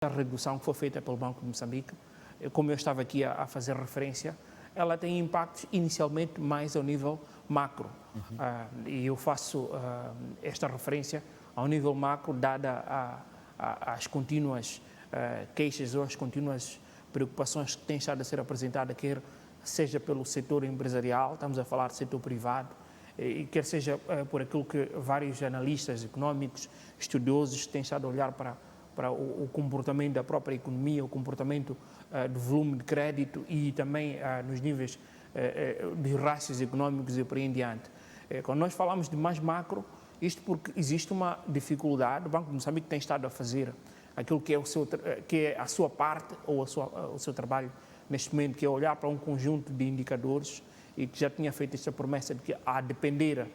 A redução que foi feita pelo Banco de Moçambique, como eu estava aqui a fazer referência, ela tem impactos inicialmente mais ao nível macro. E eu faço esta referência ao nível macro, dada as contínuas queixas ou as contínuas preocupações que têm estado a ser apresentadas, quer seja pelo setor empresarial, estamos a falar do setor privado, e quer seja por aquilo que vários analistas económicos, estudiosos, têm estado a olhar para o comportamento da própria economia, o comportamento do volume de crédito e também nos níveis de rácios económicos e por aí em diante. Quando nós falamos de mais macro, isto porque existe uma dificuldade, o Banco de Moçambique tem estado a fazer aquilo que é a sua parte ou o seu trabalho neste momento, que é olhar para um conjunto de indicadores e que já tinha feito esta promessa de que, a depender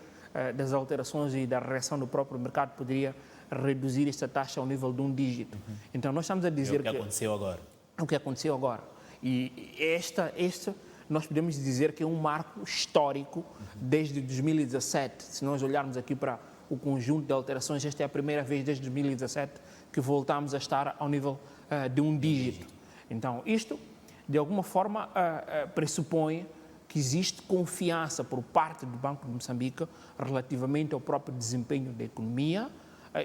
das alterações e da reação do próprio mercado, poderia reduzir esta taxa ao nível de um dígito. Então, nós estamos a dizer que... É o que aconteceu agora. É o que aconteceu agora. E nós podemos dizer que é um marco histórico desde 2017. Se nós olharmos aqui para o conjunto de alterações, esta é a primeira vez desde 2017 que voltamos a estar ao nível de um dígito. Então, isto, de alguma forma, pressupõe que existe confiança por parte do Banco de Moçambique relativamente ao próprio desempenho da economia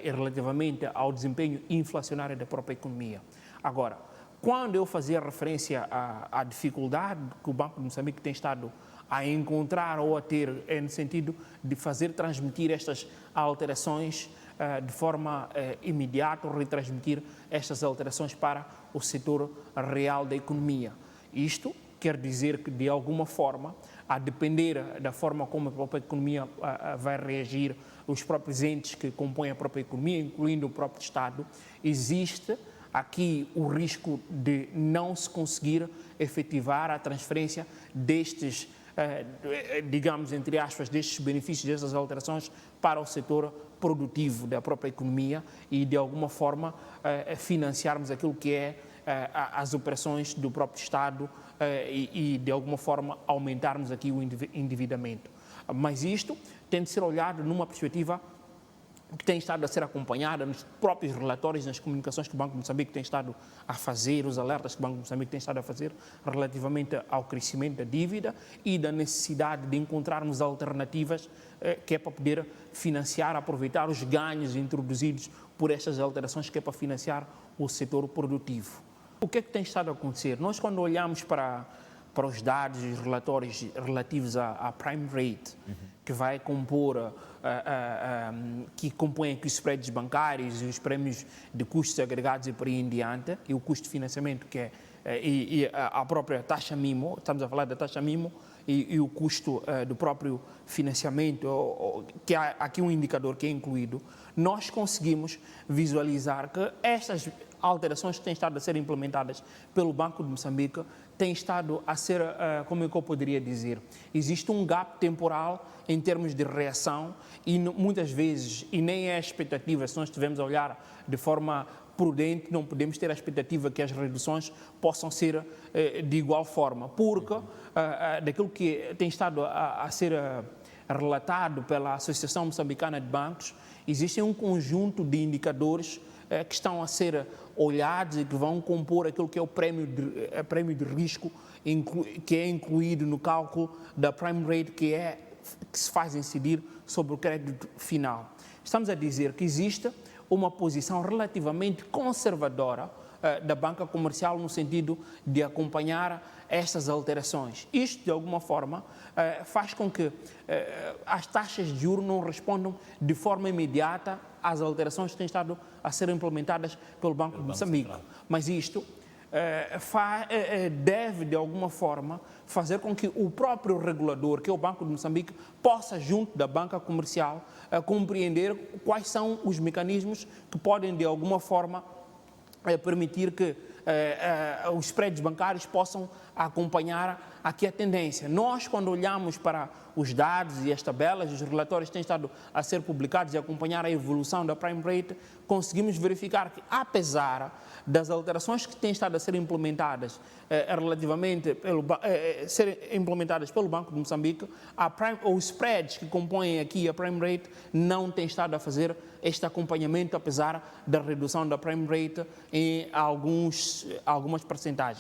e relativamente ao desempenho inflacionário da própria economia. Agora, quando eu fazia referência à dificuldade que o Banco de Moçambique tem estado a encontrar ou a ter, no sentido de fazer transmitir estas alterações de forma imediata, ou retransmitir estas alterações para o setor real da economia. Isto quer dizer que, de alguma forma, a depender da forma como a própria economia vai reagir, os próprios entes que compõem a própria economia, incluindo o próprio Estado, existe aqui o risco de não se conseguir efetivar a transferência destes, digamos, entre aspas, destes benefícios, destas alterações para o setor produtivo da própria economia e, de alguma forma, financiarmos aquilo que é as operações do próprio Estado e, de alguma forma, aumentarmos aqui o endividamento. Mas isto tem de ser olhado numa perspectiva que tem estado a ser acompanhada nos próprios relatórios, nas comunicações que o Banco de Moçambique tem estado a fazer, os alertas que o Banco de Moçambique tem estado a fazer relativamente ao crescimento da dívida e da necessidade de encontrarmos alternativas que é para poder financiar, aproveitar os ganhos introduzidos por estas alterações, que é para financiar o setor produtivo. O que é que tem estado a acontecer? Nós, quando olhamos para os dados e os relatórios relativos à prime rate, que vai compor, que compõem aqui os spreads bancários e os prémios de custos agregados e por aí em diante, e o custo de financiamento, que é e a própria taxa MIMO, estamos a falar da taxa MIMO, e o custo do próprio financiamento, que há aqui um indicador que é incluído, nós conseguimos visualizar que estas alterações que têm estado a ser implementadas pelo Banco de Moçambique têm estado a ser, como é que eu poderia dizer, existe um gap temporal em termos de reação e muitas vezes, e nem é a expectativa, se nós estivermos a olhar de forma prudente, não podemos ter a expectativa que as reduções possam ser de igual forma, porque daquilo que tem estado a ser relatado pela Associação Moçambicana de Bancos, existe um conjunto de indicadores que estão a ser olhados e que vão compor aquilo que é o prémio de risco, que é incluído no cálculo da prime rate, que se faz incidir sobre o crédito final. Estamos a dizer que existe uma posição relativamente conservadora da banca comercial no sentido de acompanhar estas alterações. Isto, de alguma forma, faz com que as taxas de juros não respondam de forma imediata às alterações que têm estado a ser implementadas pelo Banco de Moçambique. Mas isto deve, de alguma forma, fazer com que o próprio regulador, que é o Banco de Moçambique, possa, junto da banca comercial, compreender quais são os mecanismos que podem, de alguma forma, permitir que os spreads bancários possam a acompanhar aqui a tendência. Nós, quando olhamos para os dados e as tabelas, os relatórios que têm estado a ser publicados e acompanhar a evolução da prime rate, conseguimos verificar que, apesar das alterações que têm estado a ser implementadas serem implementadas pelo Banco de Moçambique, os spreads que compõem aqui a prime rate não têm estado a fazer este acompanhamento, apesar da redução da prime rate em algumas percentagens.